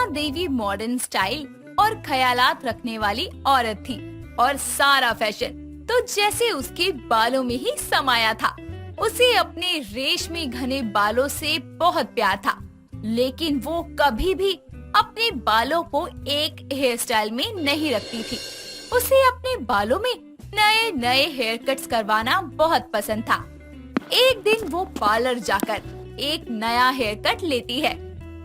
देवी modern style और ख्यालात रखने वाली औरत थी और सारा फैशन तो जैसे उसके बालों में ही समाया था। उसे अपने रेशमी घने बालों से बहुत प्यार था, लेकिन वो कभी भी अपने बालों को एक हेयर स्टाइल में नहीं रखती थी। उसे अपने बालों में नए नए हेयर कट्स करवाना बहुत पसंद था। एक दिन वो पार्लर जाकर एक नया हेयर कट लेती है,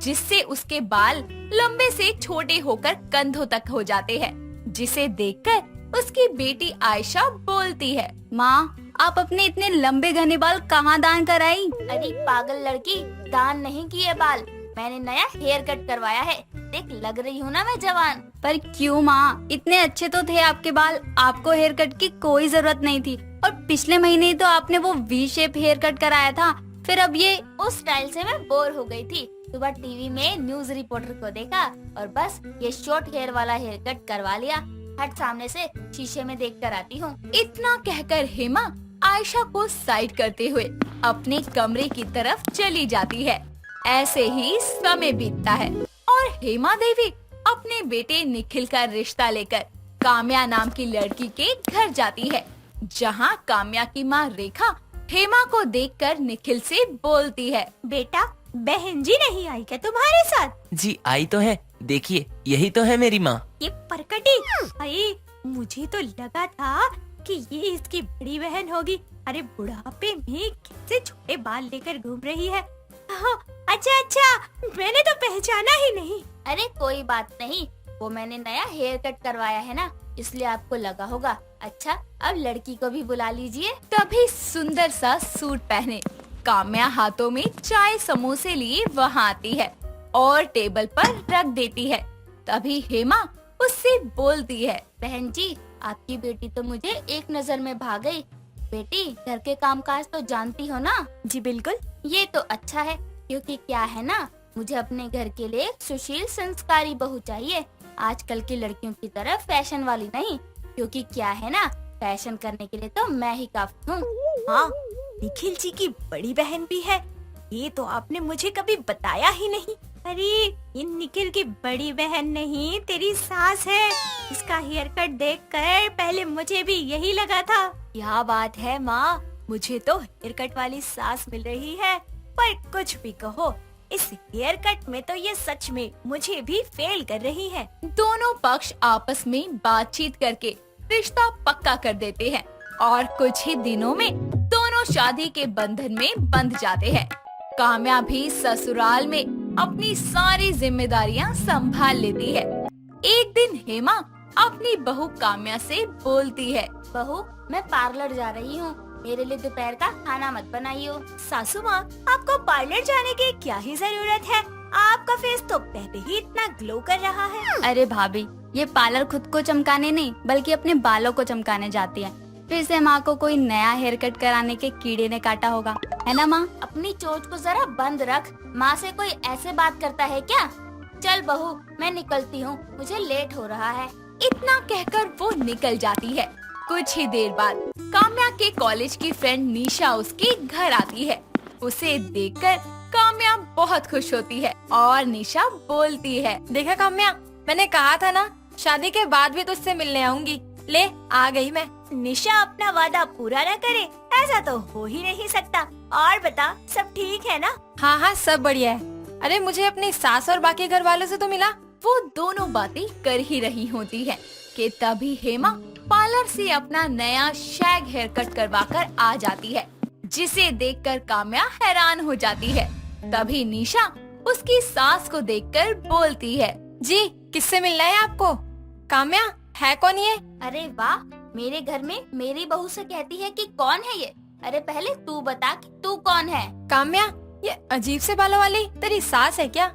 जिससे उसके बाल लंबे से छोटे होकर कंधों तक हो जाते हैं, जिसे देखकर उसकी बेटी आयशा बोलती है, माँ, आप अपने इतने लंबे घने बाल कहाँ दान कराई? अरे पागल लड़की, दान नहीं किए बाल, मैंने नया हेयर कट करवाया है। देख, लग रही हूँ ना मैं जवान। पर क्यों माँ, इतने अच्छे तो थे आपके बाल, आपको हेयर कट की कोई जरूरत नहीं थी। और पिछले महीने ही तो आपने वो वी शेप हेयर कट कराया था, फिर अब ये। उस स्टाइल से मैं बोर हो गई थी। सुबह टीवी में न्यूज रिपोर्टर को देखा और बस ये शॉर्ट हेयर वाला हेयर कट करवा लिया। हट, सामने से शीशे में देख कर आती हूँ। इतना कहकर हेमा आयशा को साइड करते हुए अपने कमरे की तरफ चली जाती है। ऐसे ही समय बीतता है और हेमा देवी अपने बेटे निखिल का रिश्ता लेकर काम्या नाम की लड़की के घर जाती है, जहां काम्या की माँ रेखा हेमा को देखकर निखिल से बोलती है, बेटा, बहन जी नहीं आई क्या तुम्हारे साथ? जी आई तो है, देखिए यही तो है मेरी माँ। ये परकटी, अरे मुझे तो लगा था कि ये इसकी बड़ी बहन होगी। अरे बुढ़ापे में कैसे छोटे बाल लेकर घूम रही है। अच्छा, मैंने तो पहचाना ही नहीं। अरे कोई बात नहीं, वो मैंने नया हेयर कट करवाया है ना, इसलिए आपको लगा होगा। अच्छा, अब लड़की को भी बुला लीजिए। तभी सुंदर सा सूट पहने काम्या हाथों में चाय समोसे लिए वहाँ आती है और टेबल पर रख देती है। तभी हेमा उससे बोलती है, बहन जी, आपकी बेटी तो मुझे एक नजर में भाग गई। बेटी, घर के कामकाज तो जानती हो ना? जी बिल्कुल। ये तो अच्छा है, क्योंकि क्या है ना, मुझे अपने घर के लिए एक सुशील संस्कारी बहू चाहिए। आजकल की लड़कियों की तरह फैशन वाली नहीं, क्योंकि क्या है ना, फैशन करने के लिए तो मैं ही काफी हूँ। हाँ, निखिल जी की बड़ी बहन भी है, ये तो आपने मुझे कभी बताया ही नहीं। अरे ये निखिल की बड़ी बहन नहीं, तेरी सास है। इसका हेयर कट देखकर पहले मुझे भी यही लगा था। क्या बात है माँ, मुझे तो हेयर कट वाली सास मिल रही है। पर कुछ भी कहो, इस हेयर कट में तो ये सच में मुझे भी फेल कर रही है। दोनों पक्ष आपस में बातचीत करके रिश्ता पक्का कर देते हैं और कुछ ही दिनों में दोनों शादी के बंधन में बंध जाते हैं। काम्या भी ससुराल में अपनी सारी जिम्मेदारियां संभाल लेती है। एक दिन हेमा अपनी बहू काम्या से बोलती है, बहू, मैं पार्लर जा रही हूँ, मेरे लिए दोपहर का खाना मत बनाइयो। सासू माँ, आपको पार्लर जाने की क्या ही जरूरत है, आपका फेस तो पहले ही इतना ग्लो कर रहा है। अरे भाभी, ये पार्लर खुद को चमकाने नहीं बल्कि अपने बालों को चमकाने जाती है। फिर से माँ को कोई नया हेयर कट कराने के कीड़े ने काटा होगा, है ना माँ? अपनी चोंच को जरा बंद रख, माँ से कोई ऐसे बात करता है क्या? चल बहू, मैं निकलती हूँ, मुझे लेट हो रहा है। इतना कहकर वो निकल जाती है। कुछ ही देर बाद काम्या के कॉलेज की फ्रेंड निशा उसके घर आती है। उसे देखकर काम्या बहुत खुश होती है और निशा बोलती है, देखा काम्या, मैंने कहा था ना, शादी के बाद भी तुझसे मिलने आऊंगी। ले, आ गई मैं। निशा अपना वादा पूरा न करे, ऐसा तो हो ही नहीं सकता। और बता, सब ठीक है ना? हाँ, सब बढ़िया है। अरे मुझे अपनी सास और बाकी घर वालों से तो मिला। वो दोनों बातें कर ही रही होती है कि तभी हेमा पार्लर से अपना नया शैग हेयर कट करवाकर आ जाती है, जिसे देखकर काम्या हैरान हो जाती है। तभी निशा उसकी सास को देखकर बोलती है, जी, किससे मिलना है आपको? काम्या, है कौन ये? अरे वाह, मेरे घर में मेरी बहू से कहती है कि कौन है ये। अरे पहले तू बता कि तू कौन है? काम्या, ये अजीब से बालों वाली तेरी सास है क्या?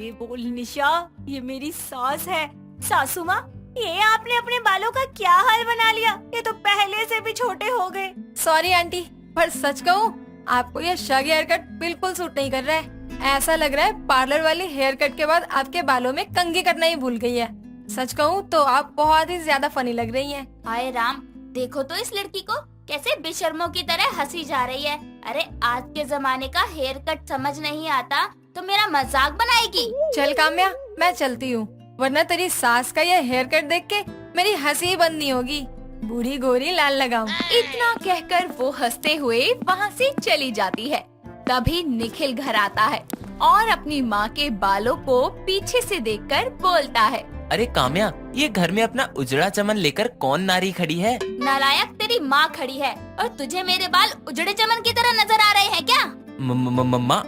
ये बोल निशा, ये मेरी सास है। सासू माँ, ये आपने अपने बालों का क्या हाल बना लिया, ये तो पहले से भी छोटे हो गए। सॉरी आंटी, पर सच कहूँ, आपको ये शग हेयर कट बिल्कुल सूट नहीं कर रहा है। ऐसा लग रहा है पार्लर वाली हेयर कट के बाद आपके बालों में कंघी करना ही भूल गई है। सच कहूँ तो आप बहुत ही ज्यादा फनी लग रही हैं। हाय राम, देखो तो इस लड़की को कैसे बेशर्मों की तरह हंसी जा रही है। अरे आज के जमाने का हेयर कट समझ नहीं आता तो मेरा मजाक बनाएगी। चल काम्या, मैं चलती हूँ, वरना तेरी सास का ये हेयर कट देख के मेरी हंसी बंद नहीं होगी। बूढ़ी गोरी लाल लगाऊं। इतना कहकर वो हंसते हुए वहाँ से चली जाती है। तभी निखिल घर आता है और अपनी माँ के बालों को पीछे से देखकर बोलता है, अरे काम्या, ये घर में अपना उजड़ा चमन लेकर कौन नारी खड़ी है? नालायक, तेरी माँ खड़ी है और तुझे मेरे बाल उजड़े चमन की तरह नजर आ रहे हैं क्या? मम्मा,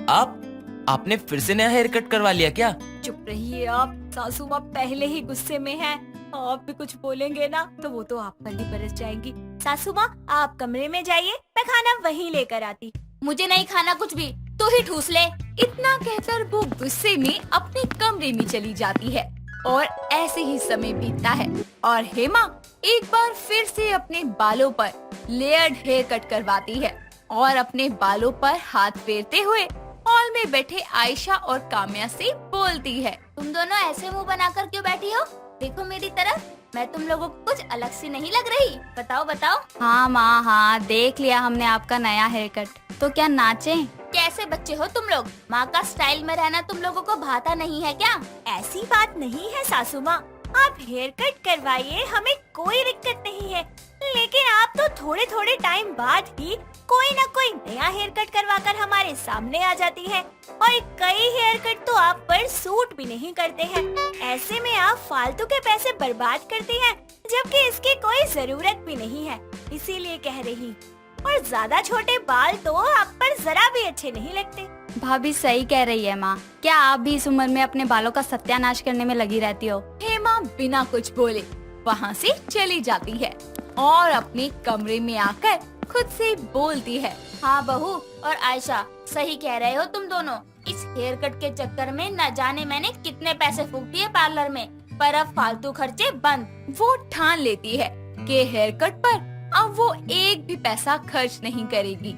आपने फिर से नया हेयर कट करवा लिया क्या? चुप रहिए आप, सासू माँ पहले ही गुस्से में है। आप भी कुछ बोलेंगे ना तो वो तो आप पर ही बरस जाएंगी। सासू माँ, आप कमरे में जाइए, मैं खाना वहीं लेकर आती। मुझे नहीं खाना कुछ भी, तू ही ठूस ले। इतना कहकर वो गुस्से में अपने कमरे में चली जाती है और ऐसे ही समय बीतता है और हेमा एक बार फिर से अपने बालों पर लेयर्ड हेयर कट करवाती है और अपने बालों पर हाथ फेरते हुए हॉल में बैठे आयशा और काम्या से बोलती है, तुम दोनों ऐसे मुंह बनाकर क्यों बैठी हो? देखो मेरी तरफ, मैं तुम लोगों को कुछ अलग सी नहीं लग रही? बताओ बताओ। हाँ माँ, हाँ देख लिया हमने आपका नया हेयर कट। तो क्या नाचें? कैसे बच्चे हो तुम लोग? माँ का स्टाइल में रहना तुम लोगों को भाता नहीं है क्या? ऐसी बात नहीं है सासू माँ, आप हेयर कट करवाइए, हमें कोई दिक्कत नहीं है। लेकिन आप तो थोड़े थोड़े टाइम बाद ही कोई ना कोई नया हेयर कट करवाकर हमारे सामने आ जाती है और कई हेयर कट तो आप पर सूट भी नहीं करते हैं। ऐसे में आप फालतू के पैसे बर्बाद करती हैं, जबकि इसकी कोई जरूरत भी नहीं है, इसीलिए कह रही। और ज्यादा छोटे बाल तो आप पर जरा भी अच्छे नहीं लगते। भाभी सही कह रही है माँ, क्या आप भी इस उम्र में अपने बालों का सत्यानाश करने में लगी रहती हो? हेमा बिना कुछ बोले वहाँ से चली जाती है और अपने कमरे में आकर खुद से बोलती है, हाँ बहू और आयशा, सही कह रहे हो तुम दोनों। इस हेयर कट के चक्कर में न जाने मैंने कितने पैसे फूक दिए पार्लर में, पर अब फालतू खर्चे बंद। वो ठान लेती है कि हेयर कट पर अब वो एक भी पैसा खर्च नहीं करेगी।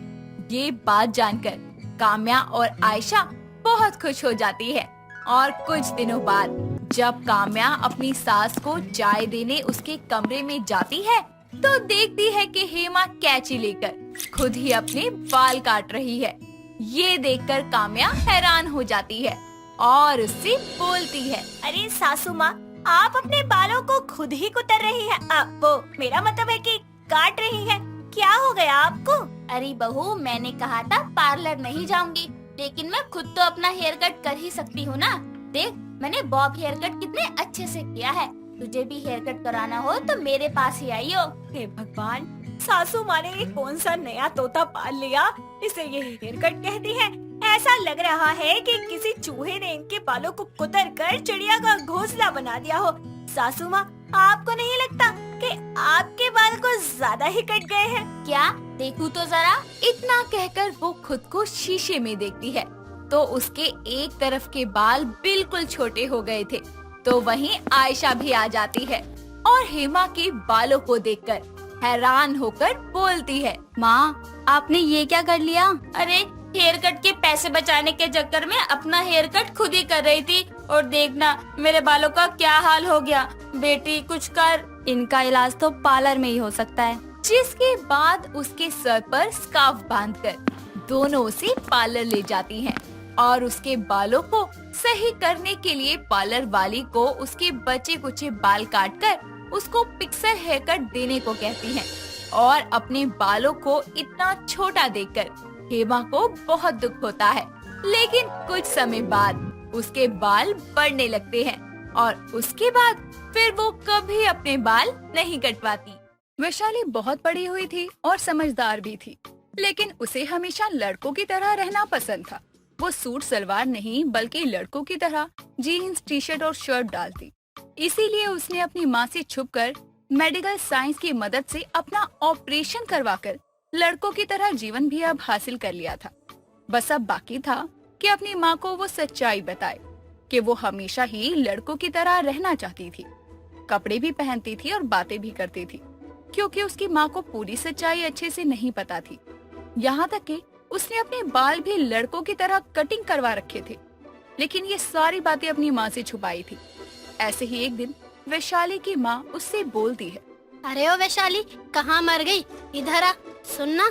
ये बात जानकर काम्या और आयशा बहुत खुश हो जाती है और कुछ दिनों बाद जब काम्या अपनी सास को चाय देने उसके कमरे में जाती है तो देखती है कि हेमा कैंची लेकर खुद ही अपने बाल काट रही है। ये देखकर काम्या हैरान हो जाती है और उससे बोलती है, अरे सासू माँ, आप अपने बालों को खुद ही कुतर रही है। वो मेरा मतलब है कि काट रही है। क्या हो गया आपको? अरे बहू, मैंने कहा था पार्लर नहीं जाऊंगी, लेकिन मैं खुद तो अपना हेयर कट कर ही सकती हूँ ना। देख, मैंने बॉब हेयर कट कितने अच्छे से किया है। तुझे भी हेयर कट कराना हो तो मेरे पास ही आइयो। हे भगवान, सासू माँ ने ये कौन सा नया तोता पाल लिया, इसे ये हेयर कट कहती है। ऐसा लग रहा है कि किसी चूहे ने इनके बालों को कुतर कर चिड़िया का घोंसला बना दिया हो। सासू माँ, आपको नहीं लगता कि आपके बाल को ज्यादा ही कट गए हैं? क्या देखूं तो जरा। इतना कहकर वो खुद को शीशे में देखती है तो उसके एक तरफ के बाल बिल्कुल छोटे हो गए थे। तो वहीं आयशा भी आ जाती है और हेमा के बालों को देखकर हैरान होकर बोलती है, माँ, आपने ये क्या कर लिया? अरे हेयर कट के पैसे बचाने के चक्कर में अपना हेयर कट खुद ही कर रही थी और देखना मेरे बालों का क्या हाल हो गया। बेटी कुछ कर। इनका इलाज तो पार्लर में ही हो सकता है। जिसके बाद उसके सर पर स्कार्फ बांधकर दोनों उसे पार्लर ले जाती हैं और उसके बालों को सही करने के लिए पार्लर वाली को उसके बचे कुचे बाल काटकर उसको पिक्सल हेयर कट देने को कहती हैं और अपने बालों को इतना छोटा देखकर हेमा को बहुत दुख होता है। लेकिन कुछ समय बाद उसके बाल बढ़ने लगते हैं और उसके बाद फिर वो कभी अपने बाल नहीं कटवाती। वैशाली बहुत बड़ी हुई थी और समझदार भी थी, लेकिन उसे हमेशा लड़कों की तरह रहना पसंद था। वो सूट सलवार नहीं बल्कि लड़कों की तरह जीन्स, टी शर्ट और शर्ट डालती। इसीलिए उसने अपनी माँ से छुपकर मेडिकल साइंस की मदद से अपना ऑपरेशन करवाकर लड़कों की तरह जीवन भी अब हासिल कर लिया था। बस अब बाकी था कि अपनी माँ को वो सच्चाई बताए कि वो हमेशा ही लड़कों की तरह रहना चाहती थी। कपड़े भी पहनती थी और बातें भी करती थी, क्योंकि उसकी माँ को पूरी सच्चाई अच्छे से नहीं पता थी। यहाँ तक कि उसने अपने बाल भी लड़कों की तरह कटिंग करवा रखे थे, लेकिन ये सारी बातें अपनी माँ से छुपाई थी। ऐसे ही एक दिन वैशाली की माँ उससे बोलती है, अरे ओ वैशाली, कहाँ मर गई? इधर आ, सुनना।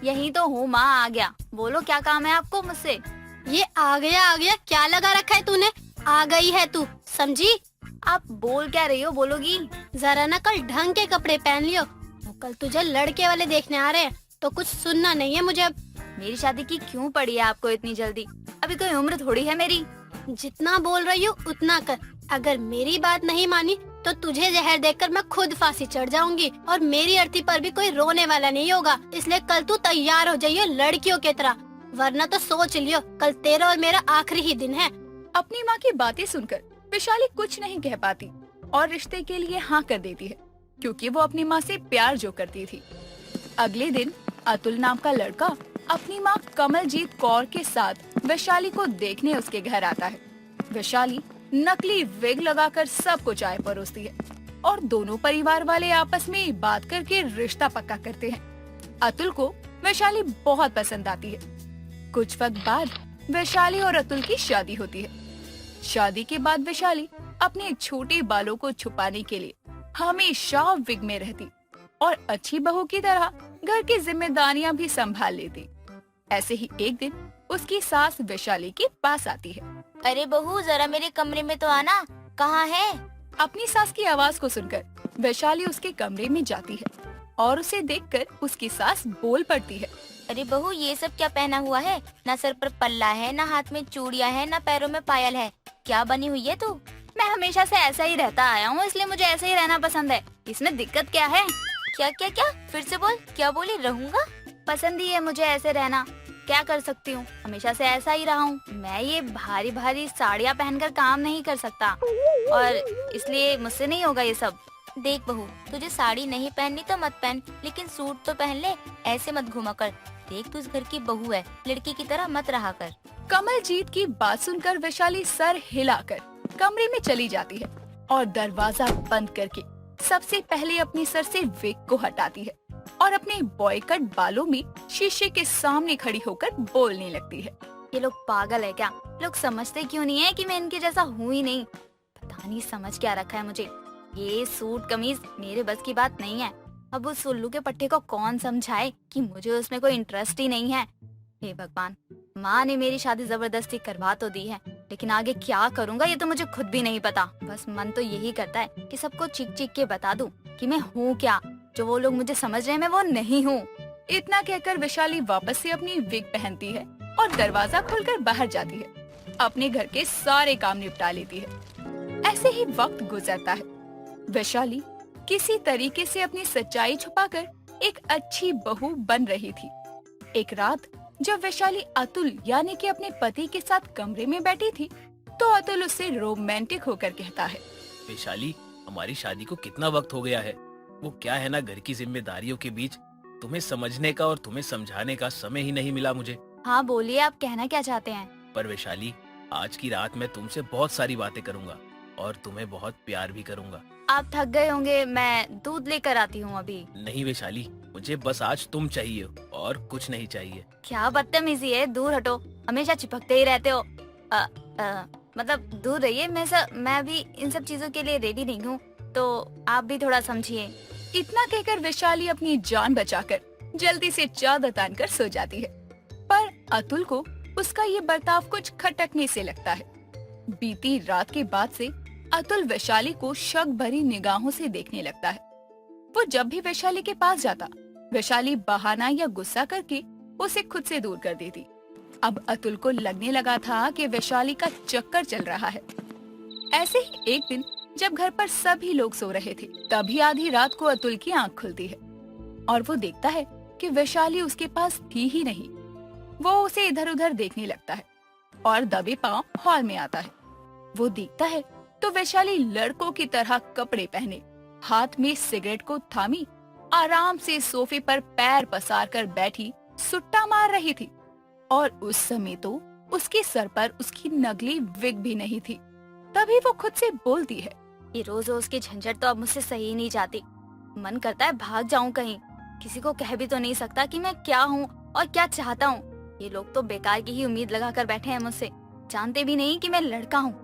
यही तो हूँ माँ, आ गया। बोलो क्या काम है आपको मुझसे? ये आ गया क्या लगा रखा है तूने? आ गई है तू, समझी? आप बोल क्या रही हो, बोलोगी? जरा ना कल ढंग के कपड़े पहन लियो, वो कल तुझे लड़के वाले देखने आ रहे हैं, तो कुछ सुनना नहीं है मुझे अब। मेरी शादी की क्यों पड़ी है आपको इतनी जल्दी? अभी कोई उम्र थोड़ी है मेरी। जितना बोल रही हूँ उतना कर, अगर मेरी बात नहीं मानी तो तुझे जहर देकर मैं खुद फांसी चढ़ जाऊंगी और मेरी अर्थी पर भी कोई रोने वाला नहीं होगा। इसलिए कल तू तैयार हो जाइयो लड़कियों की तरह, वरना तो सोच लियो कल तेरा और मेरा आखिरी ही दिन है। अपनी माँ की बातें सुनकर वैशाली कुछ नहीं कह पाती और रिश्ते के लिए हाँ कर देती है, क्योंकि वो अपनी माँ से प्यार जो करती थी। अगले दिन अतुल नाम का लड़का अपनी माँ कमलजीत कौर के साथ वैशाली को देखने उसके घर आता है। वैशाली नकली विग लगाकर सबको चाय परोसती है और दोनों परिवार वाले आपस में बात करके रिश्ता पक्का करते हैं। अतुल को वैशाली बहुत पसंद आती है। कुछ वक्त बाद वैशाली और अतुल की शादी होती है। शादी के बाद वैशाली अपने छोटे बालों को छुपाने के लिए हमेशा विग में रहती और अच्छी बहू की तरह घर की जिम्मेदारियां भी संभाल लेती। ऐसे ही एक दिन उसकी सास वैशाली के पास आती है। अरे बहू, जरा मेरे कमरे में तो आना, कहाँ है? अपनी सास की आवाज को सुनकर वैशाली उसके कमरे में जाती है और उसे देखकर उसकी सास बोल पड़ती है। अरे बहू, ये सब क्या पहना हुआ है? ना सर पर पल्ला है, ना हाथ में चूड़ियाँ है, ना पैरों में पायल है, क्या बनी हुई है तू? मैं हमेशा से ऐसा ही रहता आया हूँ, इसलिए मुझे ऐसे ही रहना पसंद है। इसमें दिक्कत क्या है? क्या क्या क्या? फिर से बोल, क्या बोली? रहूंगा? पसंद ही है मुझे ऐसे रहना, क्या कर सकती हूँ, हमेशा से ऐसा ही रहा हूँ। मैं ये भारी भारी साड़ियाँ पहनकर काम नहीं कर सकता और इसलिए मुझसे नहीं होगा ये सब। देख बहू, तुझे साड़ी नहीं पहननी तो मत पहन, लेकिन सूट तो पहन ले, ऐसे मत घुमा कर। देख, तू इस घर की बहू है, लड़की की तरह मत रहा कर। कमलजीत की बात सुनकर वैशाली सर हिलाकर कमरे में चली जाती है और दरवाजा बंद करके सबसे पहले अपने सर से विग को हटाती है और अपने बॉय कट बालों में शीशे के सामने खड़ी होकर बोलने लगती है। ये लोग पागल है क्या? लोग समझते क्यों नहीं है कि मैं इनके जैसा हूँ ही नहीं? पता नहीं समझ क्या रखा है मुझे। ये सूट कमीज मेरे बस की बात नहीं है। अब उस उल्लू के पट्टे को कौन समझाए कि मुझे उसमें कोई इंटरेस्ट ही नहीं है। हे भगवान, माँ ने मेरी शादी जबरदस्ती करवा तो दी है, लेकिन आगे क्या करूँगा ये तो मुझे खुद भी नहीं पता। बस मन तो यही करता है कि सबको चीख चीख के बता दूं कि मैं हूँ क्या, जो वो लोग मुझे समझ रहे हैं मैं वो नहीं हूँ। इतना कहकर वैशाली वापस से अपनी विग पहनती है और दरवाजा खोलकर बाहर जाती है। अपने घर के सारे काम निपटा लेती है। ऐसे ही वक्त गुजरता है। वैशाली किसी तरीके से अपनी सच्चाई छुपाकर एक अच्छी बहू बन रही थी। एक रात जब वैशाली अतुल यानी कि अपने पति के साथ कमरे में बैठी थी, तो अतुल उससे रोमांटिक होकर कहता है, वैशाली, हमारी शादी को कितना वक्त हो गया है। वो क्या है ना, घर की जिम्मेदारियों के बीच तुम्हें समझने का और तुम्हें समझाने का समय ही नहीं मिला मुझे। हाँ बोलिए, आप कहना क्या चाहते हैं? पर वैशाली, आज की रात मैं तुमसे बहुत सारी बातें करूंगा और तुम्हें बहुत प्यार भी करूंगा। आप थक गए होंगे, मैं दूध लेकर आती हूँ अभी। नहीं वैशाली, मुझे बस आज तुम चाहिए और कुछ नहीं चाहिए। क्या बदतमीजी है, दूर हटो, हमेशा चिपकते ही रहते हो। मतलब दूर रहिए, मैं भी इन सब चीजों के लिए रेडी नहीं हूँ, तो आप भी थोड़ा समझिए। इतना कहकर वैशाली अपनी जान बचाकर जल्दी से चादर तानकर सो जाती है। पर अतुल को उसका ये बर्ताव कुछ खटकने से लगता है। बीती रात के बाद से अतुल वैशाली को शक भरी निगाहों से देखने लगता है। वो जब भी वैशाली के पास जाता, वैशाली बहाना या गुस्सा करके उसे खुद से दूर कर देती। अब अतुल को लगने लगा था कि वैशाली का चक्कर चल रहा है। ऐसे ही एक दिन जब घर पर सभी लोग सो रहे थे, तभी आधी रात को अतुल की आंख खुलती है और वो देखता है कि वैशाली उसके पास थी ही नहीं। वो उसे इधर उधर देखने लगता है और दबे पांव हॉल में आता है। वो देखता है तो वैशाली लड़कों की तरह कपड़े पहने, हाथ में सिगरेट को थामी, आराम से सोफे पर पैर पसार कर बैठी सुट्टा मार रही थी। और उस समय तो उसके सर पर उसकी नकली विग भी नहीं थी। तभी वो खुद से बोलती है, ये रोज रोज की झंझट तो अब मुझसे सही नहीं जाती। मन करता है भाग जाऊं कहीं, किसी को कह भी तो नहीं सकता कि मैं क्या हूँ और क्या चाहता हूँ। ये लोग तो बेकार की ही उम्मीद लगा कर बैठे हैं मुझसे, जानते भी नहीं कि मैं लड़का हूँ।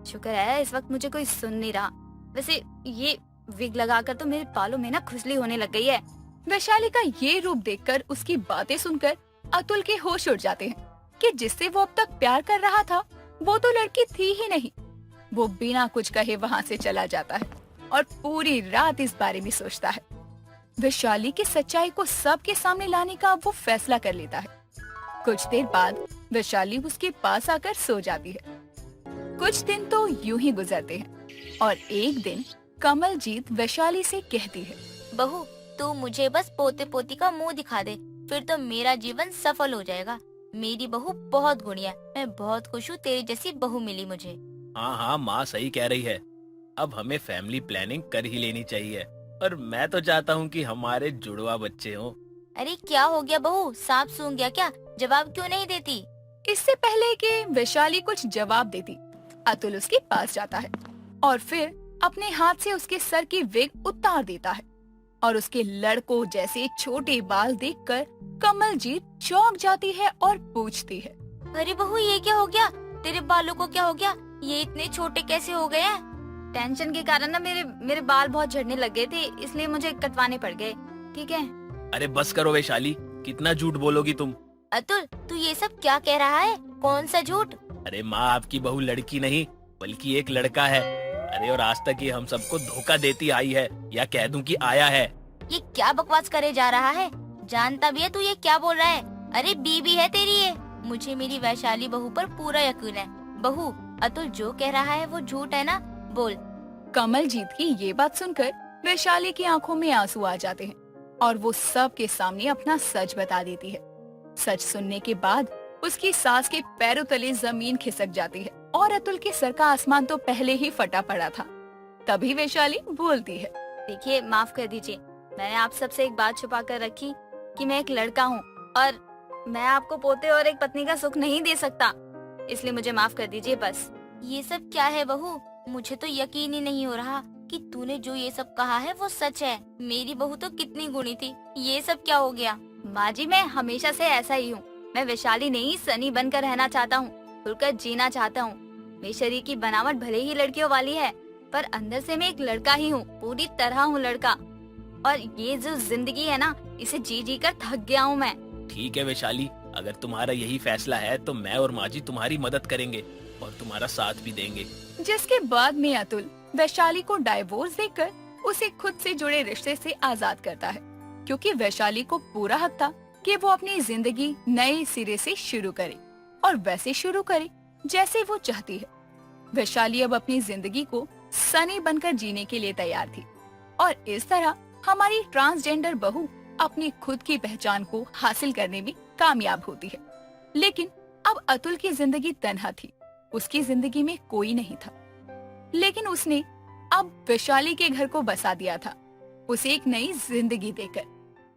शुक्र है इस वक्त मुझे कोई सुन नहीं रहा। वैसे ये विग लगाकर तो मेरे बालों में ना खुजली होने लग गई है। वैशाली का ये रूप देखकर, उसकी बातें सुनकर अतुल के होश उड़ जाते हैं कि जिससे वो अब तक प्यार कर रहा था वो तो लड़की थी ही नहीं। वो बिना कुछ कहे वहाँ से चला जाता है और पूरी रात इस बारे में सोचता है। वैशाली की सच्चाई को सबके सामने लाने का वो फैसला कर लेता है। कुछ देर बाद वैशाली उसके पास आकर सो जाती है। कुछ दिन तो यूं ही गुजरते हैं और एक दिन कमलजीत वैशाली से कहती है, बहू तू मुझे बस पोते पोती का मुंह दिखा दे, फिर तो मेरा जीवन सफल हो जाएगा। मेरी बहू बहुत गुणिया, मैं बहुत खुश हूँ तेरी जैसी बहू मिली मुझे। हाँ हाँ, माँ सही कह रही है। अब हमें फैमिली प्लानिंग कर ही लेनी चाहिए और मैं तो चाहता हूँ कि हमारे जुड़वा बच्चे हों। अरे क्या हो गया बहू, सांप सूंघ गया क्या? जवाब क्यों नहीं देती? इससे पहले कि वैशाली कुछ जवाब देती, अतुल उसके पास जाता है और फिर अपने हाथ से उसके सर की विग उतार देता है और उसके लड़कों जैसे छोटे बाल देखकर कमलजीत चौंक जाती है और पूछती है, अरे बहू ये क्या हो गया? तेरे बालों को क्या हो गया? ये इतने छोटे कैसे हो गए हैं? टेंशन के कारण ना मेरे बाल बहुत झड़ने लग गए थे, इसलिए मुझे कटवाने पड़ गए। ठीक है। अरे बस करो वैशाली, कितना झूठ बोलोगी तुम। अतुल तू ये सब क्या कह रहा है? कौन सा झूठ? अरे माँ, आपकी बहू लड़की नहीं बल्कि एक लड़का है। अरे और आज तक ये हम सबको धोखा देती आई है, या कह दूं कि आया है। ये क्या बकवास करे जा रहा है? जानता भी है तू ये क्या बोल रहा है? अरे बीबी है तेरी ये। मुझे मेरी वैशाली बहू पर पूरा यकीन है। बहू अतुल जो कह रहा है वो झूठ है ना? बोल। कमलजीत की ये बात सुनकर वैशाली की आंखों में आंसू आ जाते हैं और वो सब के सामने अपना सच बता देती है। सच सुनने के बाद उसकी सास के पैरों तले जमीन खिसक जाती है और अतुल के सर का आसमान तो पहले ही फटा पड़ा था। तभी वैशाली बोलती है, देखिए माफ कर दीजिए, मैंने आप सबसे एक बात छुपा कर रखी कि मैं एक लड़का हूँ और मैं आपको पोते और एक पत्नी का सुख नहीं दे सकता, इसलिए मुझे माफ कर दीजिए बस। ये सब क्या है बहू? मुझे तो यकीन ही नहीं हो रहा कि तूने जो ये सब कहा है वो सच है। मेरी बहू तो कितनी गुणी थी, ये सब क्या हो गया? माँ जी मैं हमेशा से ऐसा ही हूँ। मैं वैशाली नहीं सनी बनकर रहना चाहता हूँ, खुलकर जीना चाहता हूँ। मेरे शरीर की बनावट भले ही लड़कियों वाली है, पर अंदर से मैं एक लड़का ही हूँ, पूरी तरह हूँ लड़का। और ये जो जिंदगी है ना, इसे जी जी कर थक गया हूँ मैं। ठीक है वैशाली, अगर तुम्हारा यही फैसला है तो मैं और माँ जी तुम्हारी मदद करेंगे और तुम्हारा साथ भी देंगे। जिसके बाद में अतुल वैशाली को डाइवोर्स देकर उसे खुद से जुड़े रिश्ते से आजाद करता है, क्योंकि वैशाली को पूरा हक था कि वो अपनी जिंदगी नए सिरे से शुरू करे और वैसे शुरू करे जैसे वो चाहती है। वैशाली अब अपनी जिंदगी को सनी बनकर जीने के लिए तैयार थी और इस तरह हमारी ट्रांसजेंडर बहू अपनी खुद की पहचान को हासिल करने में कामयाब होती है। लेकिन अब अतुल की जिंदगी तन्हा थी, उसकी जिंदगी में कोई नहीं था। लेकिन उसने अब वैशाली के घर को बसा दिया था, उसे एक नई जिंदगी देकर।